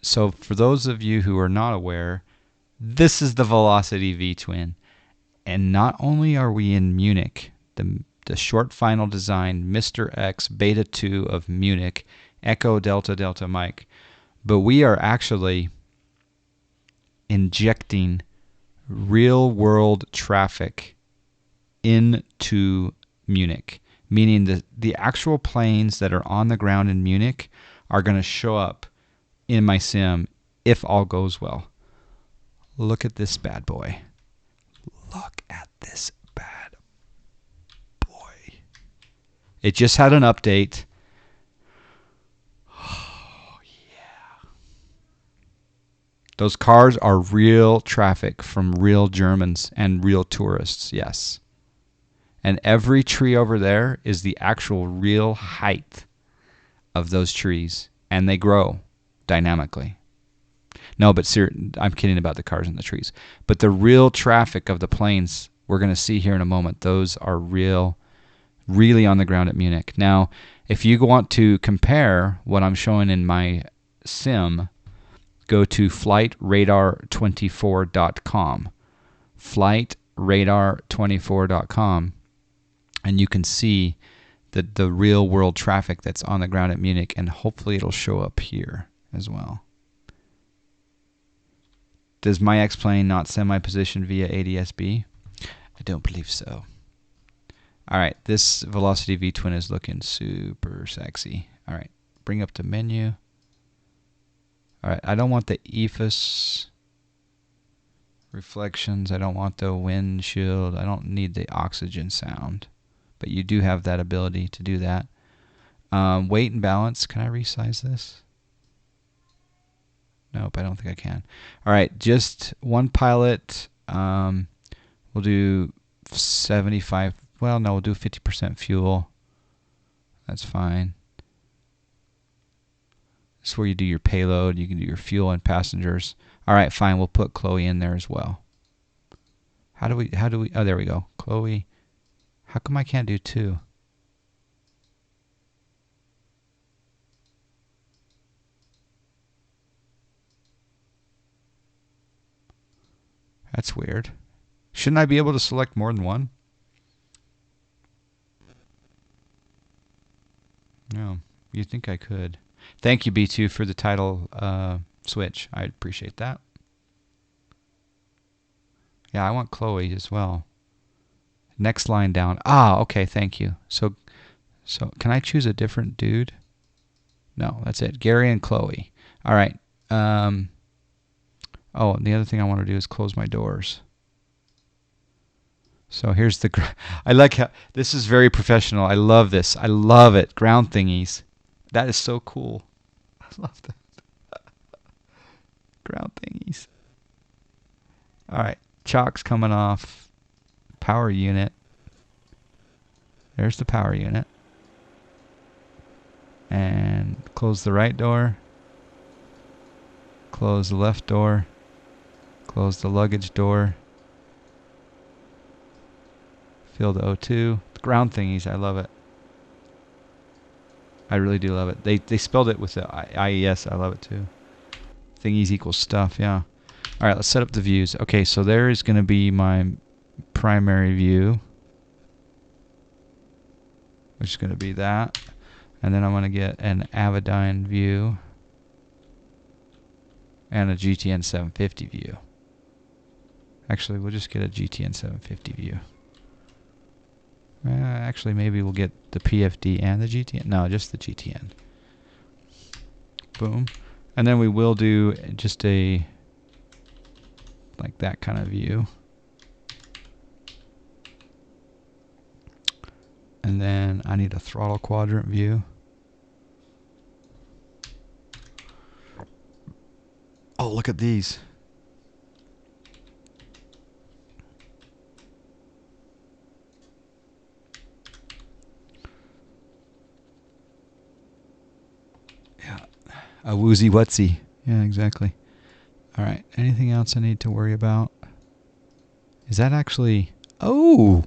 So for those of you who are not aware, this is the Velocity Vtwin. And not only are we in Munich, the short final design, Mr. X Beta 2 of Munich, Echo Delta Delta Mike, but we are actually injecting real world traffic into Munich, meaning the actual planes that are on the ground in Munich are going to show up in my sim if all goes well. Look at this bad boy. Look at this bad boy. It just had an update. Oh, yeah. Those cars are real traffic from real Germans and real tourists, yes. And every tree over there is the actual real height of those trees. And they grow dynamically. No, but I'm kidding about the cars and the trees. But the real traffic of the planes we're going to see here in a moment, those are really on the ground at Munich. Now, if you want to compare what I'm showing in my sim, go to flightradar24.com. Flightradar24.com, and you can see the real world traffic that's on the ground at Munich, and hopefully it'll show up here as well. Does my X-plane not send my position via ADS-B? I don't believe so. All right, this Velocity Vtwin is looking super sexy. All right, bring up the menu. All right, I don't want the EFS reflections. I don't want the windshield. I don't need the oxygen sound. But you do have that ability to do that. Weight and balance. Can I resize this? Nope, I don't think I can. All right, just one pilot. We'll do 75. Well, no, we'll do 50% fuel. That's fine. This is where you do your payload. You can do your fuel and passengers. All right, fine. We'll put Chloe in there as well. How do we? Oh, there we go. Chloe. How come I can't do 2? That's weird. Shouldn't I be able to select more than 1? No, you'd think I could. Thank you, B2, for the title switch. I appreciate that. Yeah, I want Chloe as well. Next line down. Ah, okay, thank you. So can I choose a different dude? No, that's it. Gary and Chloe. All right. Oh, and the other thing I want to do is close my doors. So here's the... I like how... This is very professional. I love this. I love it. Ground thingies. That is so cool. I love that. Ground thingies. All right. Chalk's coming off. Power unit. There's the power unit. And close the right door. Close the left door. Close the luggage door. Fill the O2. The ground thingies, I love it. I really do love it. They spelled it with the IES. I love it too. Thingies equals stuff, yeah. All right, let's set up the views. Okay, so there is going to be my primary view, which is going to be that. And then I'm going to get an Avidyne view and a GTN 750 view. Actually, we'll just get a GTN 750 view. Actually, maybe we'll get the PFD and the GTN. No, just the GTN. Boom. And then we will do just a, like that kind of view. And then I need a throttle quadrant view. Oh, look at these. Yeah, a woozy wutsy. Yeah, exactly. All right, anything else I need to worry about? Is that actually... Oh,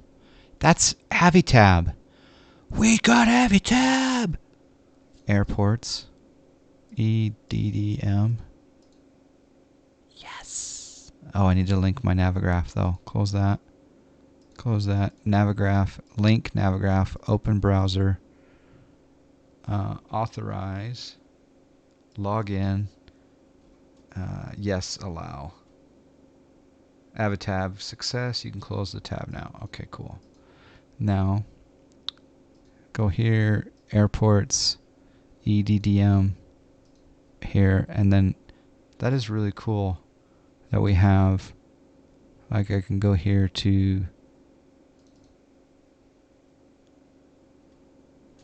that's Avitab. We got Avitab! Airports. EDDM. Yes. Oh, I need to link my Navigraph though. Close that. Close that. Navigraph. Link Navigraph. Open browser. Authorize. Log in. Yes, allow. I have a tab. Success. You can close the tab now. Okay, cool. Now, go here. Airports. EDDM. Here. And then that is really cool that we have. Like I can go here to.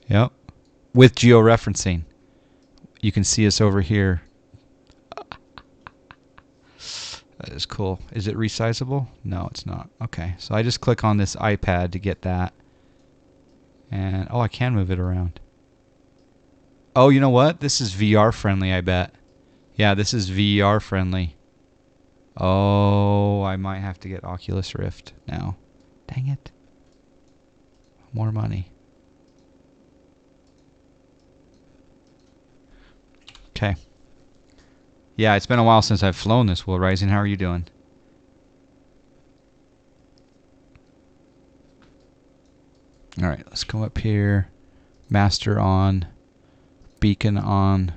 Yep. With georeferencing. You can see us over here. That is cool. Is it resizable? No, it's not. Okay, so I just click on this iPad to get that. And, oh, I can move it around. Oh, you know what? This is VR friendly, I bet. Yeah, this is VR friendly. Oh, I might have to get Oculus Rift now. Dang it. More money. Okay. Yeah, it's been a while since I've flown this, Will Rising. How are you doing? All right, let's go up here. Master on. Beacon on.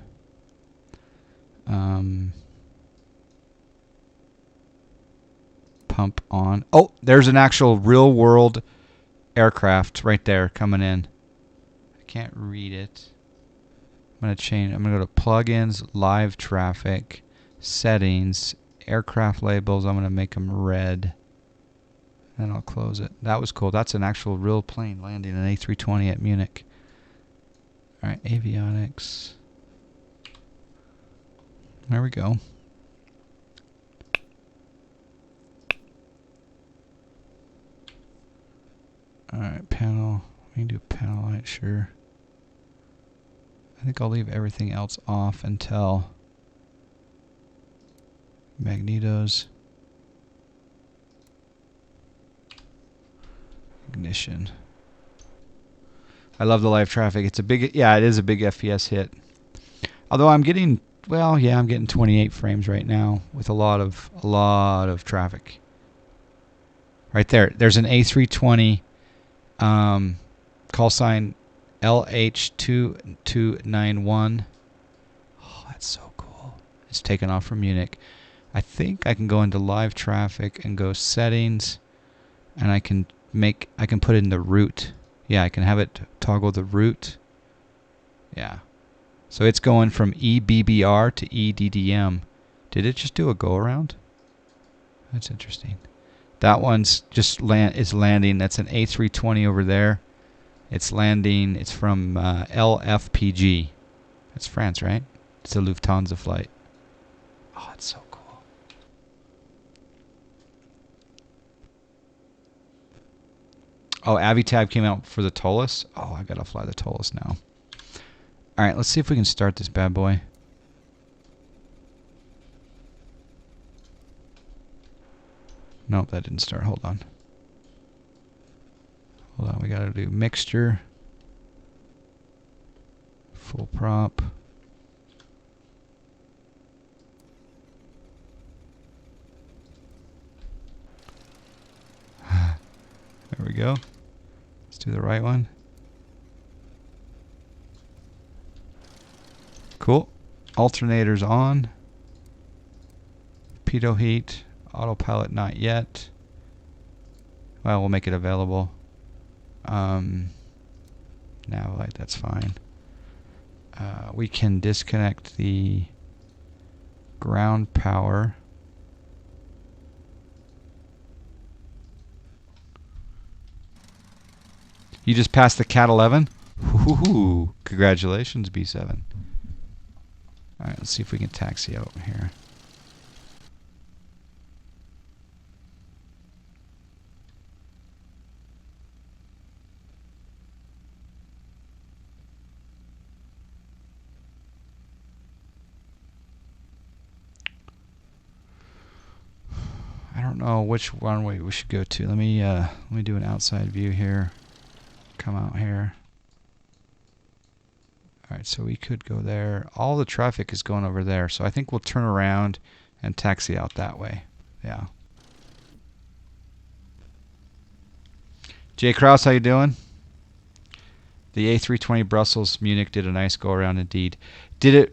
Pump on. Oh, there's an actual real world aircraft right there coming in. I can't read it. I'm going to change. I'm going to go to plugins, live traffic, settings, aircraft labels. I'm going to make them red. And I'll close it. That was cool. That's an actual real plane landing, an A320 at Munich. All right, avionics. There we go. All right, panel. We can do panel light, sure. I think I'll leave everything else off until magnetos. Ignition. I love the live traffic. It's a big, yeah, it is a big FPS hit. Although I'm getting, well, yeah, I'm getting 28 frames right now with a lot of traffic. Right there, there's an A320 call sign LH2291. Oh, that's so cool. It's taken off from Munich. I think I can go into live traffic and go settings, and I can put in the route. Yeah, I can have it toggle the route. Yeah. So it's going from EBBR to EDDM. Did it just do a go around? That's interesting. That one's just is landing. That's an A320 over there. It's landing. It's from LFPG. That's France, right? It's a Lufthansa flight. Oh, it's so cool. Oh, Avitab came out for the Tolus. Oh, I gotta fly the Tolus now. All right, let's see if we can start this bad boy. Nope, that didn't start. Hold on. Hold on, we gotta do mixture. Full prop. There we go. Let's do the right one. Cool. Alternators on. Pitot heat. Autopilot not yet. Well, we'll make it available. Nav light, that's fine. We can disconnect the ground power. You just passed the Cat 11? Woohoo! Congratulations, B7. Alright, let's see if we can taxi out here. I don't know which runway we should go to. Let me do an outside view here. Come out here. All right, so we could go there. All the traffic is going over there, so I think we'll turn around and taxi out that way. Yeah. Jay Krause, how you doing? The A320 Brussels Munich did a nice go around indeed. Did it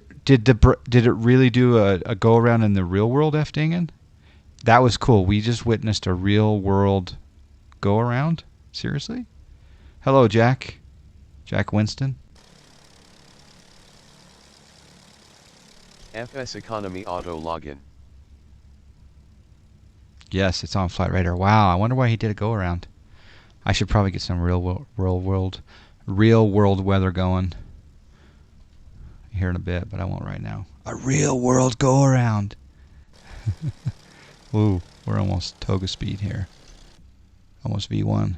really do a go around in the real world, F Dingen? That was cool. We just witnessed a real world go around. Seriously? Hello, Jack. Jack Winston. FS Economy Auto Login. Yes, it's on Flight Radar. Wow, I wonder why he did a go around. I should probably get some real world weather going here in a bit, but I won't right now. A real world go around. Ooh, we're almost toga speed here. Almost V1.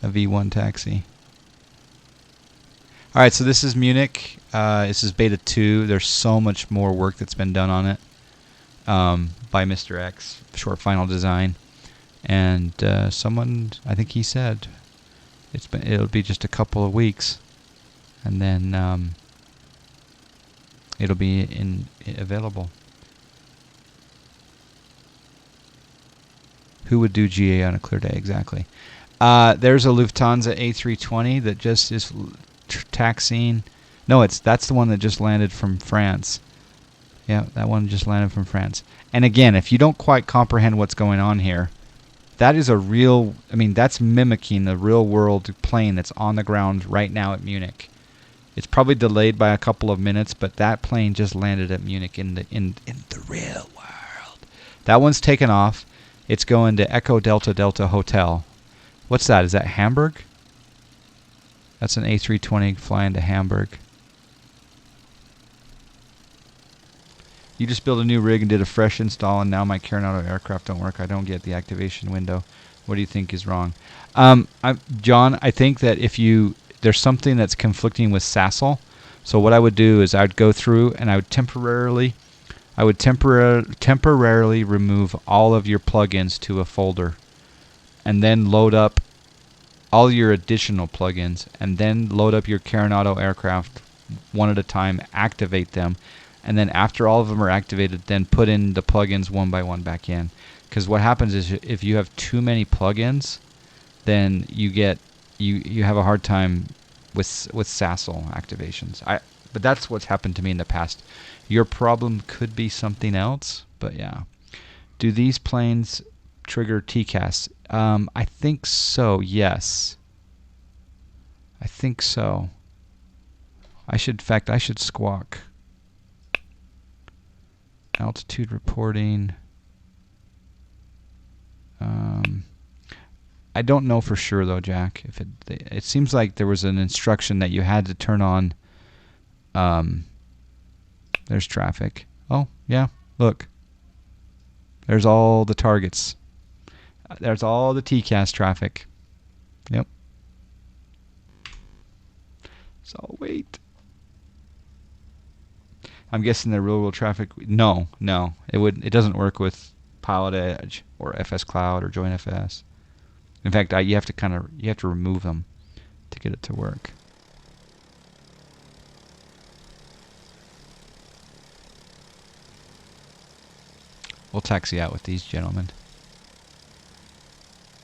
A V1 taxi. All right, so this is Munich. This is Beta 2. There's so much more work that's been done on it by Mr. X, short final design. And someone, I think he said, it'll be just a couple of weeks, and then it'll be available. Who would do GA on a clear day? Exactly. There's a Lufthansa A320 that just is taxiing. No, that's the one that just landed from France. Yeah, that one just landed from France. And again, if you don't quite comprehend what's going on here, that is that's mimicking the real world plane that's on the ground right now at Munich. It's probably delayed by a couple of minutes, but that plane just landed at Munich in the real world. That one's taken off. It's going to Echo Delta Delta Hotel. What's that? Is that Hamburg? That's an A320 flying to Hamburg. You just built a new rig and did a fresh install, and now my Coronado aircraft don't work. I don't get the activation window. What do you think is wrong? John, I think that there's something that's conflicting with SASL. So what I would do is I'd go through and I would temporarily remove all of your plugins to a folder, and then load up all your additional plugins, and then load up your Coronado aircraft one at a time, activate them, and then after all of them are activated, then put in the plugins one by one back in. Because what happens is if you have too many plugins, then you have a hard time with SASL activations. But that's what's happened to me in the past. Your problem could be something else, but yeah. Do these planes trigger TCAS? I think so, yes. I think so. I should squawk. Altitude reporting. I don't know for sure though, Jack. If it seems like there was an instruction that you had to turn on. There's traffic. Oh yeah, look. There's all the targets. There's all the TCAS traffic. Yep. So wait. I'm guessing the real world traffic. No, it doesn't work with Pilot Edge or FS Cloud or Join FS. In fact, you have to remove them to get it to work. We'll taxi out with these gentlemen.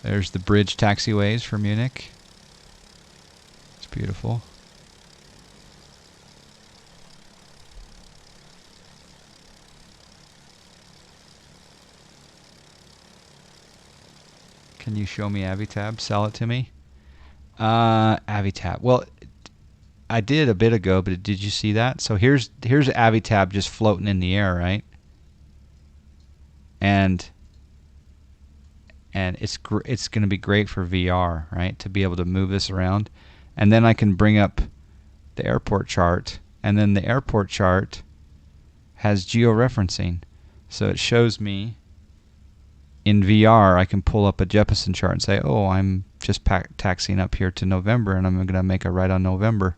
There's the bridge taxiways for Munich. It's beautiful. Can you show me Avitab? Sell it to me. Avitab. Well, I did a bit ago, but did you see that? So here's Avitab just floating in the air, right? And it's going to be great for VR, right? To be able to move this around, and then I can bring up the airport chart, and then the airport chart has georeferencing, so it shows me. In VR, I can pull up a Jeppesen chart and say, oh, I'm just taxiing up here to November, and I'm going to make a right on November.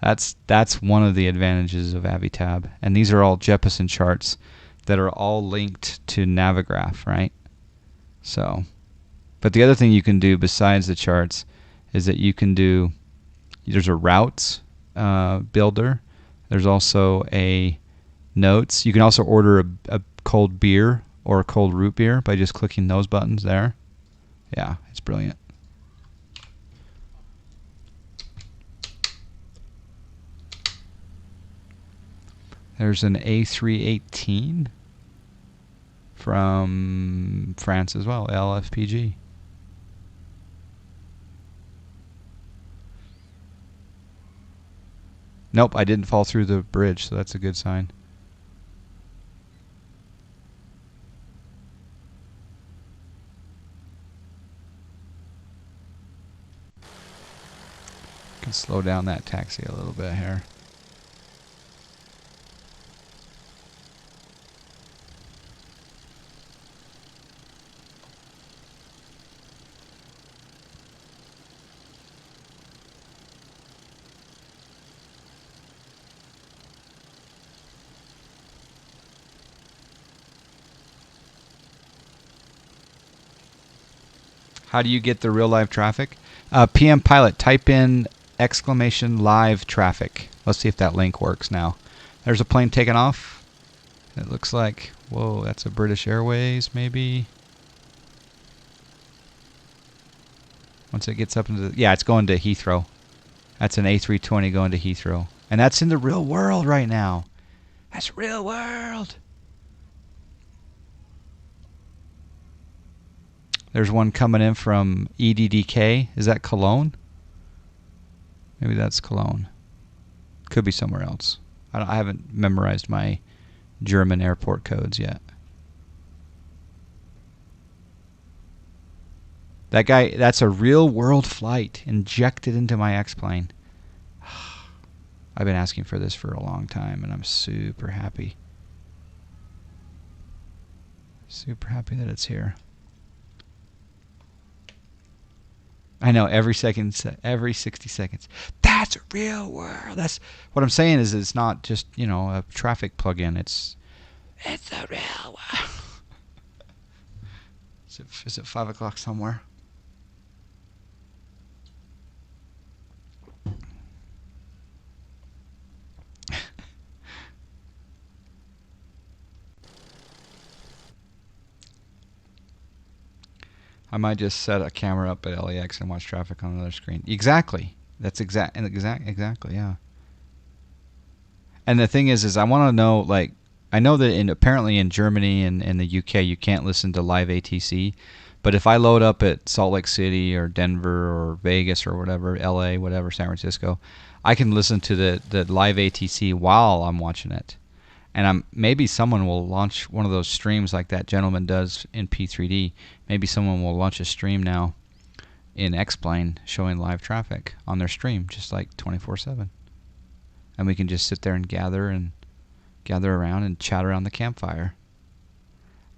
That's one of the advantages of Avitab. And these are all Jeppesen charts that are all linked to Navigraph, right? So, but the other thing you can do besides the charts is that you can do, there's a routes builder. There's also a notes. You can also order a cold beer or a cold root beer by just clicking those buttons there. Yeah, it's brilliant. There's an A318 from France as well, LFPG. Nope, I didn't fall through the bridge, so that's a good sign. Can slow down that taxi a little bit here. How do you get the real live traffic? PM Pilot, type in exclamation live traffic. Let's see if that link works now. There's a plane taking off. It looks like, whoa, that's a British Airways maybe. Once it gets up into the, yeah, it's going to Heathrow. That's an A320 going to Heathrow. And that's in the real world right now. That's real world. There's one coming in from EDDK. Is that Cologne? Maybe that's Cologne. Could be somewhere else. I haven't memorized my German airport codes yet. That guy, that's a real world flight injected into my X-plane. I've been asking for this for a long time, and I'm super happy. Super happy that it's here. I know, every 60 seconds. That's a real world. That's what I'm saying is it's not just, you know, a traffic plugin. It's the real world. Is it 5 o'clock somewhere? I might just set a camera up at LAX and watch traffic on another screen. Exactly. That's exactly, yeah. And the thing is I want to know, like, I know that apparently in Germany and in the UK you can't listen to live ATC, but if I load up at Salt Lake City or Denver or Vegas or whatever, LA, whatever, San Francisco, I can listen to the live ATC while I'm watching it. And maybe someone will launch one of those streams like that gentleman does in P3D. Maybe someone will launch a stream now in X-Plane showing live traffic on their stream, just like 24/7. And we can just sit there and gather around and chat around the campfire.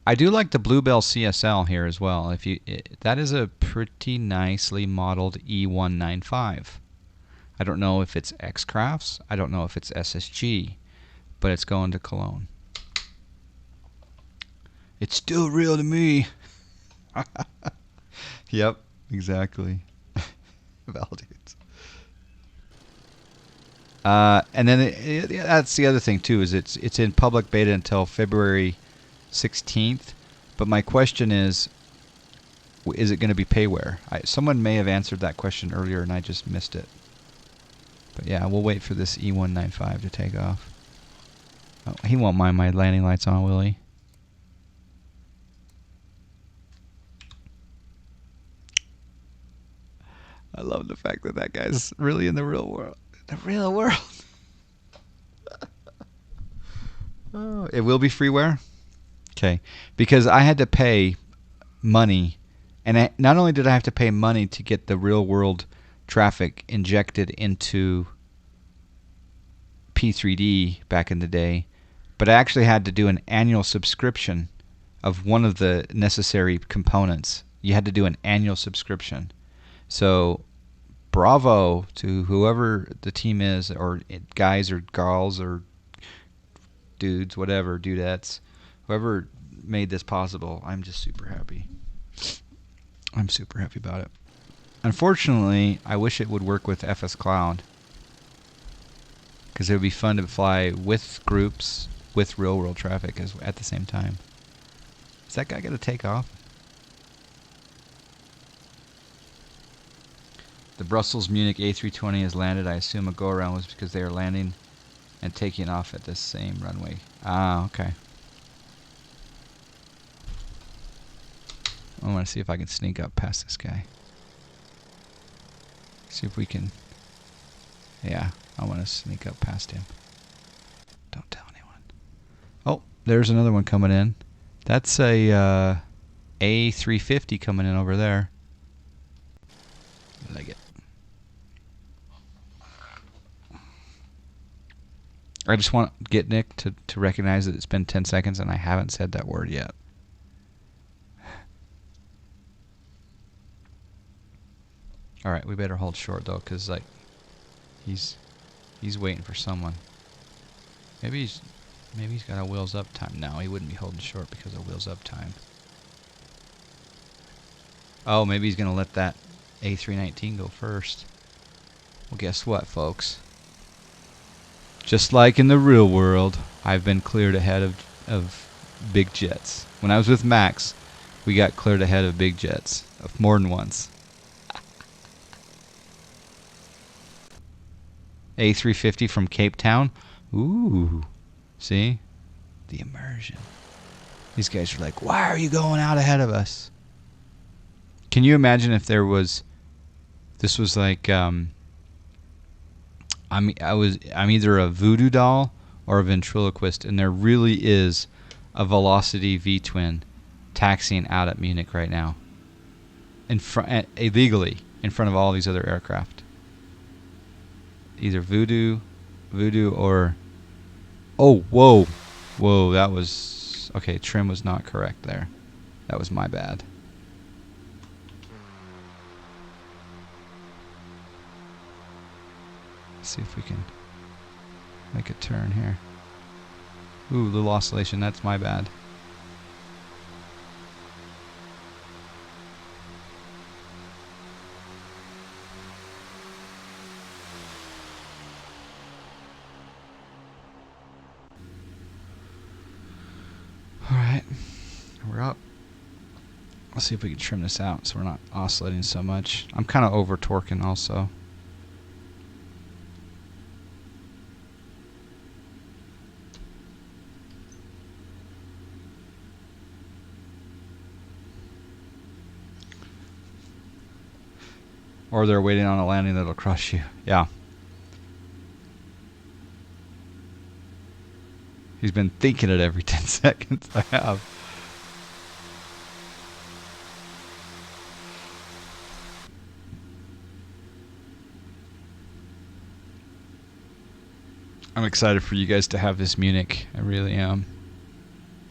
I do like the Bluebell CSL here as well. That is a pretty nicely modeled E195. I don't know if it's X-Crafts. I don't know if it's SSG. But it's going to Cologne. It's still real to me. Yep, exactly. Validates. And then that's the other thing too, is it's in public beta until February 16th. But my question is it going to be payware? Someone may have answered that question earlier and I just missed it. But yeah, we'll wait for this E195 to take off. Oh, he won't mind my landing lights on, will he? I love the fact that that guy's really in the real world. The real world. Oh, it will be freeware? Okay. Because I had to pay money. And not only did I have to pay money to get the real world traffic injected into P3D back in the day, but I actually had to do an annual subscription of one of the necessary components. You had to do an annual subscription. So bravo to whoever the team is, or guys or girls or dudes, whatever, dudettes, whoever made this possible. I'm just super happy. I'm super happy about it. Unfortunately, I wish it would work with FS Cloud. Because it would be fun to fly with groups with real world traffic at the same time. Is that guy going to take off? The Brussels-Munich A320 has landed. I assume a go-around was because they are landing and taking off at the same runway. Ah, okay. I want to see if I can sneak up past this guy. See if we can... Yeah, I want to sneak up past him. Don't tell anyone. Oh, there's another one coming in. That's a A350 coming in over there. Like it. I just want to get Nick to recognize that it's been 10 seconds and I haven't said that word yet. All right, we better hold short though, cause like he's waiting for someone. Maybe he's got a wheels up time. No, he wouldn't be holding short because of wheels up time. Oh, maybe he's gonna let that A319 go first. Well, guess what, folks? Just like in the real world, I've been cleared ahead of big jets. When I was with Max, we got cleared ahead of big jets more than once. A350 from Cape Town. Ooh, see? The immersion. These guys are like, why are you going out ahead of us? Can you imagine if there was... This was like... I'm either a voodoo doll or a ventriloquist, and there really is a Velocity Vtwin taxiing out at Munich right now, illegally in front of all these other aircraft. Either voodoo, or whoa, that was okay. Trim was not correct there. That was my bad. See if we can make a turn here. Ooh, little oscillation. That's my bad. All right, we're up. Let's see if we can trim this out so we're not oscillating so much. I'm kind of over torquing also. Or they're waiting on a landing that'll crush you. Yeah. He's been thinking it every 10 seconds. I have. I'm excited for you guys to have this Munich. I really am.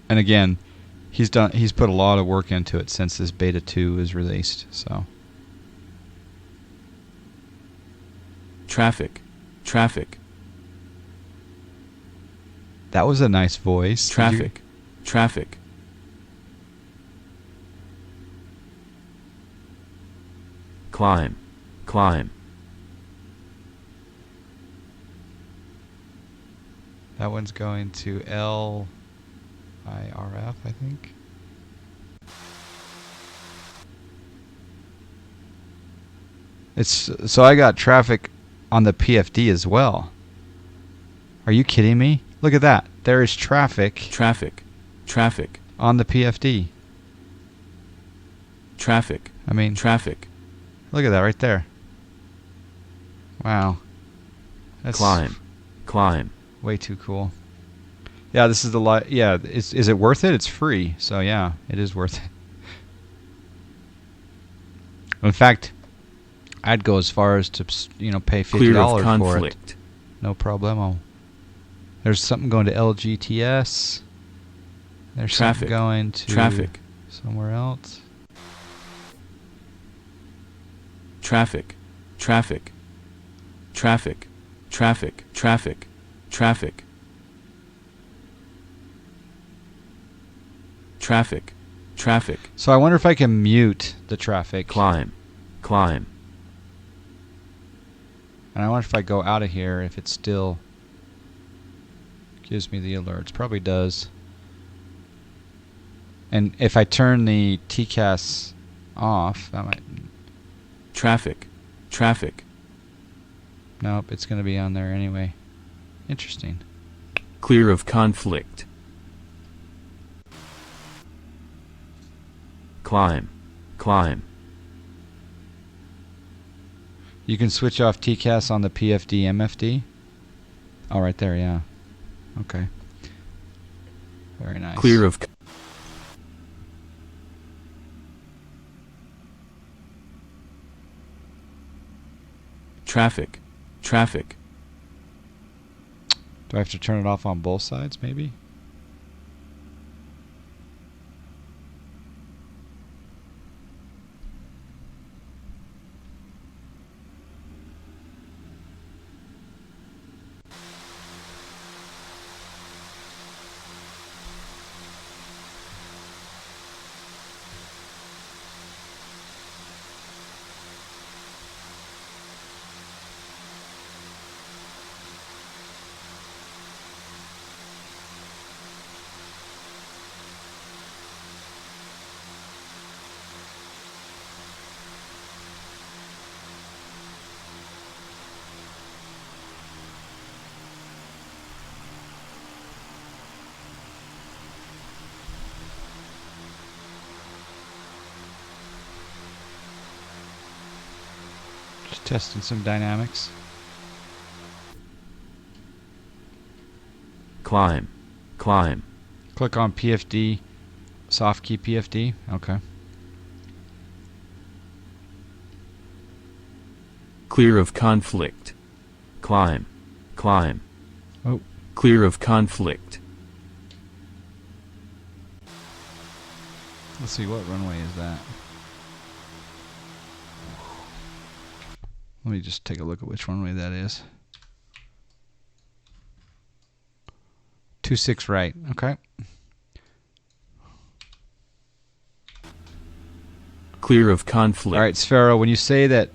And again, he's put a lot of work into it since this beta 2 was released, so. Traffic. That was a nice voice. Traffic. Climb. That one's going to LIRF, I think. So I got traffic on the PFD as well. Are you kidding me? Look at that. There is traffic on the PFD. I mean, look at that right there. Wow. That's Climb. way too cool. Yeah, this is the yeah, is it worth it? It's free. So yeah, it is worth it. In fact, I'd go as far as to, pay $50 for it. No problemo. There's something going to LGTS. There's something going to somewhere else. Traffic. So I wonder if I can mute the traffic. Climb. And I wonder if I go out of here, if it's still Gives me the alerts. Probably does. And if I turn the TCAS off, that might... Traffic. Traffic. Nope, it's going to be on there anyway. Interesting. Clear of conflict. Climb. Climb. You can switch off TCAS on the PFD, MFD. Oh, right there, yeah. Okay. Very nice. Clear of... Traffic. Traffic. Do I have to turn it off on both sides, maybe? Just testing some dynamics. Climb. Climb. Click on PFD, soft key PFD. Okay. Clear of conflict. Climb. Climb. Oh. Clear of conflict. Let's see, what runway is that? Let me just take a look at which runway that is. 26 right. Okay. Clear of conflict. All right, Sphero, when you say that,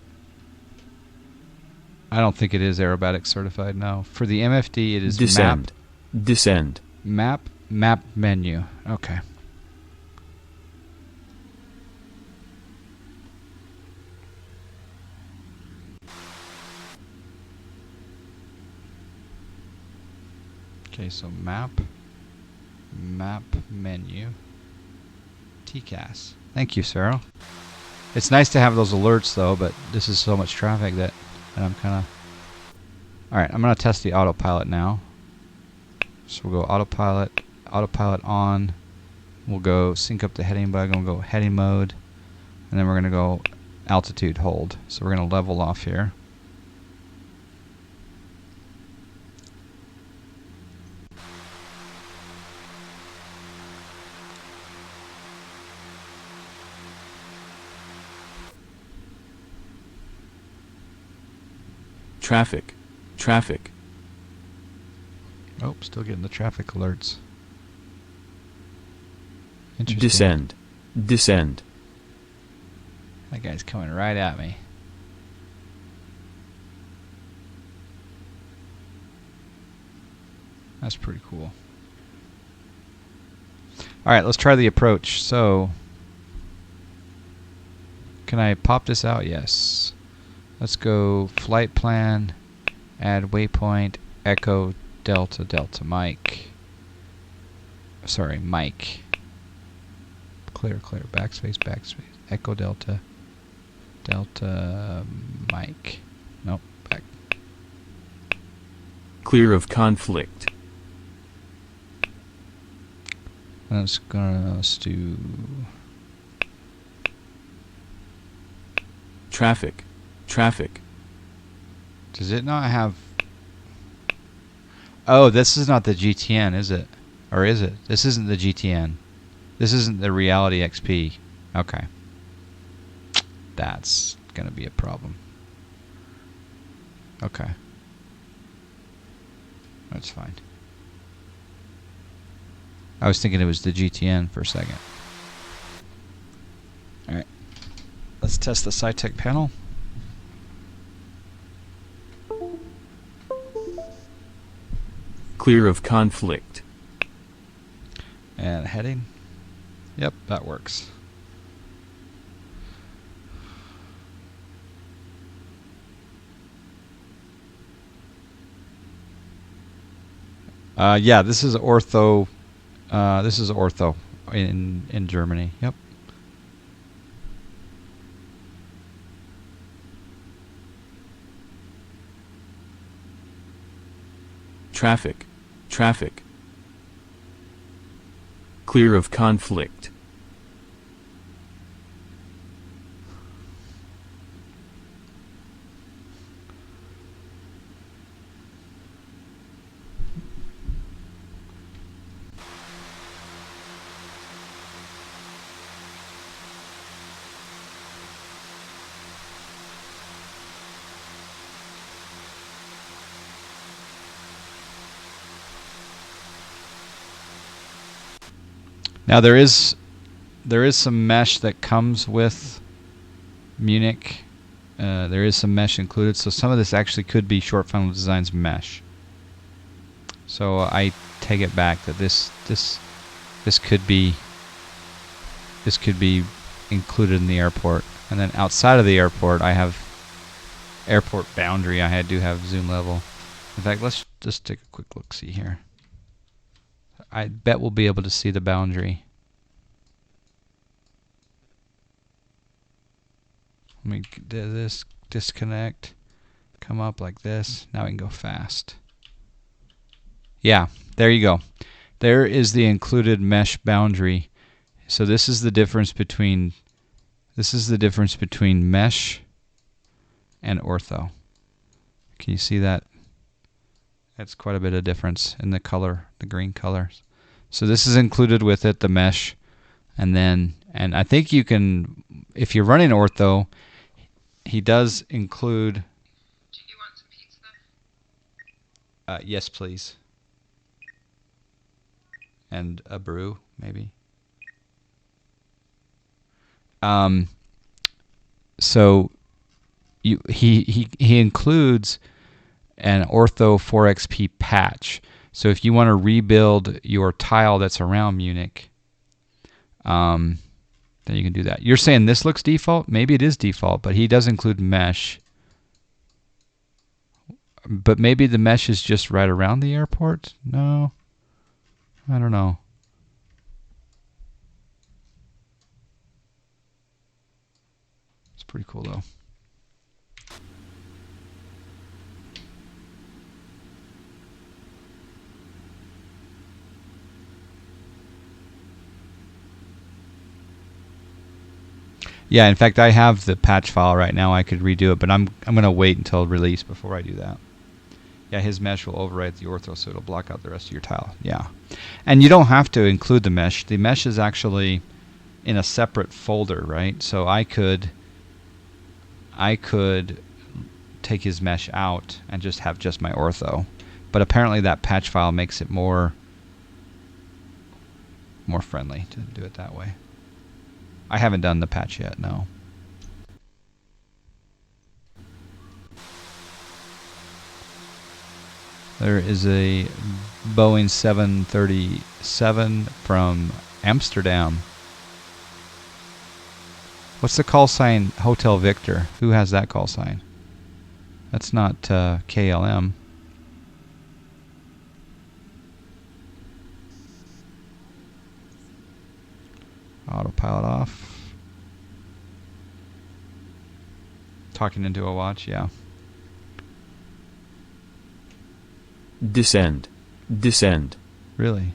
I don't think it is aerobatic certified. No. For the MFD, it is Descend. Descend. map menu. Okay. Okay, so map menu, TCAS. Thank you, Sarah. It's nice to have those alerts though, but this is so much traffic that I'm kind of... Alright, I'm going to test the autopilot now. So we'll go autopilot on. We'll go sync up the heading bug, and we'll go heading mode. And then we're going to go altitude hold. So we're going to level off here. Traffic. Traffic. Oh, still getting the traffic alerts. Interesting. Descend. Descend. That guy's coming right at me. That's pretty cool. Alright, let's try the approach. So, can I pop this out? Yes. Let's go flight plan, add waypoint, echo, delta, delta, Mike. Sorry, Mike. Clear, clear, backspace, backspace, echo, delta, delta, Mike. Nope, back. Clear of conflict. Let's do Traffic. Traffic. Does it not have... Oh, this is not the GTN, is it? Or is it? This isn't the GTN. This isn't the Reality XP. Okay. That's going to be a problem. Okay. That's fine. I was thinking it was the GTN for a second. Alright. Let's test the SciTech panel. Clear of conflict. And heading. Yep, that works. Yeah, this is ortho. This is ortho in Germany. Yep. Traffic. Traffic. Clear of conflict. Now there is some mesh that comes with Munich. There is some mesh included, so some of this actually could be Short Funnel Designs mesh. So I take it back that this could be included in the airport. And then outside of the airport, I have airport boundary. I do have zoom level. In fact, let's just take a quick look see here. I bet we'll be able to see the boundary. Let me do this, disconnect, come up like this. Now we can go fast. Yeah, there you go. There is the included mesh boundary. So this is the difference between mesh and ortho. Can you see that? That's quite a bit of difference in the color, the green colors. So this is included with it, the mesh, and I think you can, if you're running ortho, he does include. Do you want some pizza? Yes, please. And a brew, maybe. So he includes an ortho 4xp patch. So if you want to rebuild your tile that's around Munich, then you can do that. You're saying this looks default? Maybe it is default, but he does include mesh. But maybe the mesh is just right around the airport? No. I don't know. It's pretty cool though. Yeah, in fact, I have the patch file right now. I could redo it, but I'm going to wait until release before I do that. Yeah, his mesh will override the ortho, so it'll block out the rest of your tile. Yeah, and you don't have to include the mesh. The mesh is actually in a separate folder, right? So I could take his mesh out and just have just my ortho, but apparently that patch file makes it more friendly to do it that way. I haven't done the patch yet, no. There is a Boeing 737 from Amsterdam. What's the call sign? Hotel Victor. Who has that call sign? That's not KLM. Autopilot off. Talking into a watch, yeah. Descend. Descend. Really?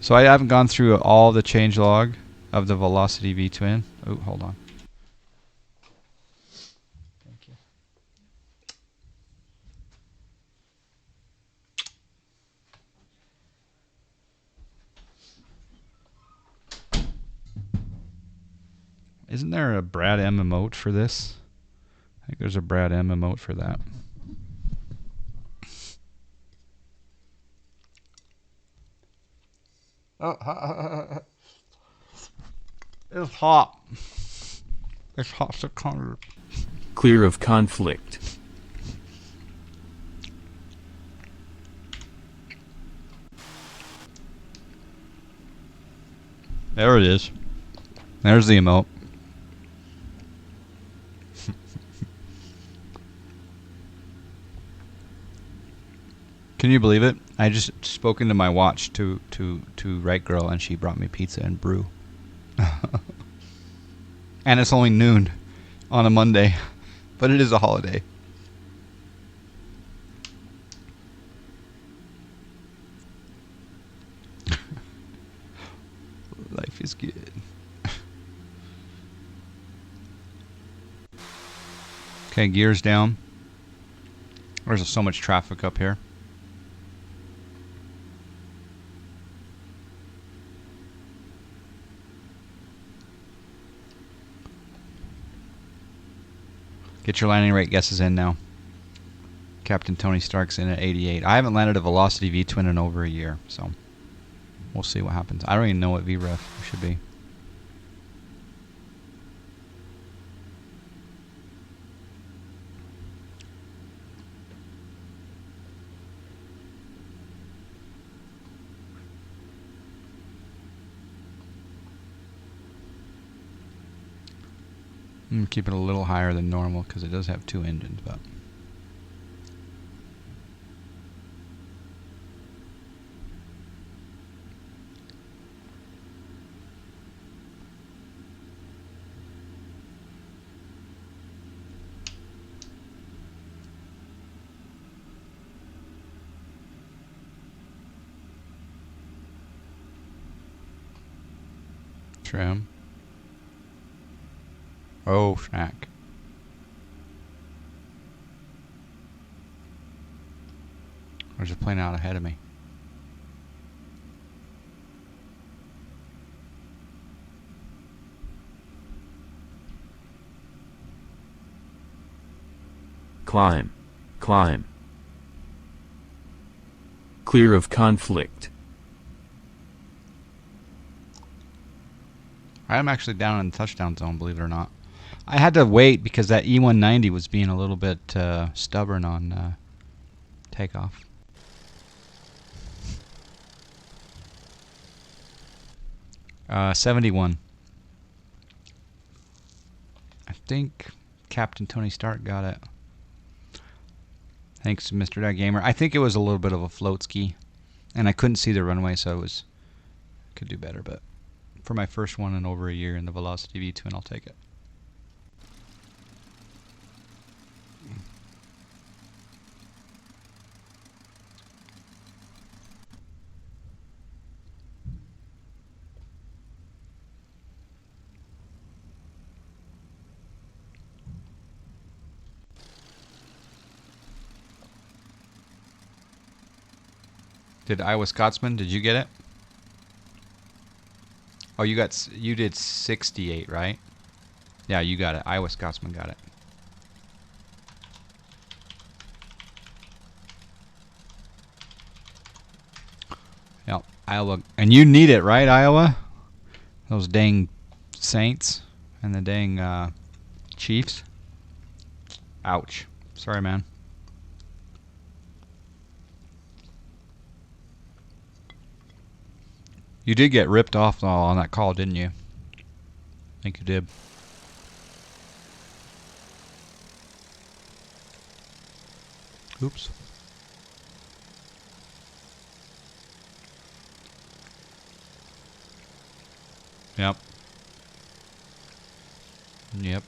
So I haven't gone through all the changelog of the Velocity Vtwin. Oh, hold on. Thank you. Isn't there a Brad M emote for this? I think there's a Brad M emote for that. Oh, it's hot. It's hot 600. Clear of conflict. There it is. There's the emote. Can you believe it? I just spoke into my watch to Right Girl, and she brought me pizza and brew. And it's only noon on a Monday, but it is a holiday. Life is good. Okay, gears down. There's so much traffic up here. Get your landing rate guesses in now. Captain Tony Stark's in at 88. I haven't landed a Velocity Vtwin in over a year, so we'll see what happens. I don't even know what VREF should be. Keep it a little higher than normal because it does have 2 engines, but trim. Oh, snack. There's a plane out ahead of me. Climb. Climb. Clear of conflict. I'm actually down in the touchdown zone, believe it or not. I had to wait because that E190 was being a little bit stubborn on takeoff. 71. I think Captain Tony Stark got it. Thanks to Mr. Gamer. I think it was a little bit of a float ski, and I couldn't see the runway, so could do better. But for my first one in over a year in the Velocity Vtwin, I'll take it. Did Iowa Scotsman? Did you get it? Oh, you did 68, right? Yeah, you got it. Iowa Scotsman got it. Yep, Iowa, and you need it, right, Iowa? Those dang Saints and the dang Chiefs. Ouch. Sorry, man. You did get ripped off on that call, didn't you? I think you did. Oops. Yep. Yep.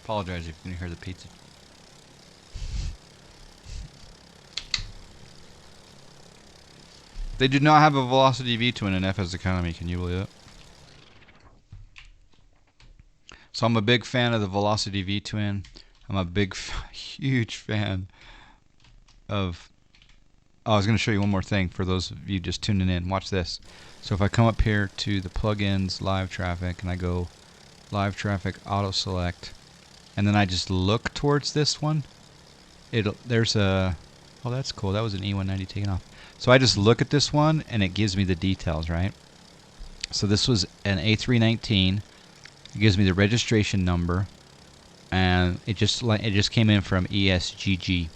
Apologize if you can hear the pizza. They did not have a Velocity Vtwin in FS Economy, can you believe it? So I'm a big fan of the Velocity Vtwin. I'm a big, huge fan of... Oh, I was going to show you one more thing for those of you just tuning in. Watch this. So if I come up here to the plugins, live traffic, and I go live traffic, auto select, and then I just look towards this one, there's a... Oh, that's cool. That was an E190 taken off. So I just look at this one, and it gives me the details, right? So this was an A319. It gives me the registration number, and it just came in from ESGG,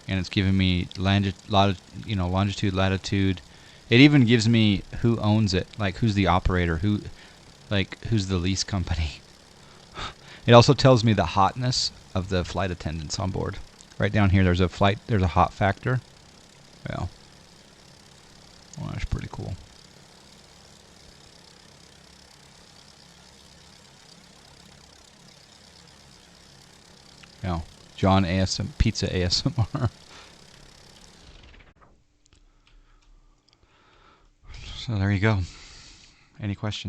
and it's giving me longitude, latitude, It even gives me who owns it, like who's the operator, who's the lease company. It also tells me the hotness of the flight attendants on board. Right down here, there's a hot factor. Yeah. Well, that's pretty cool. Yeah. John Pizza ASMR. So there you go. Any questions?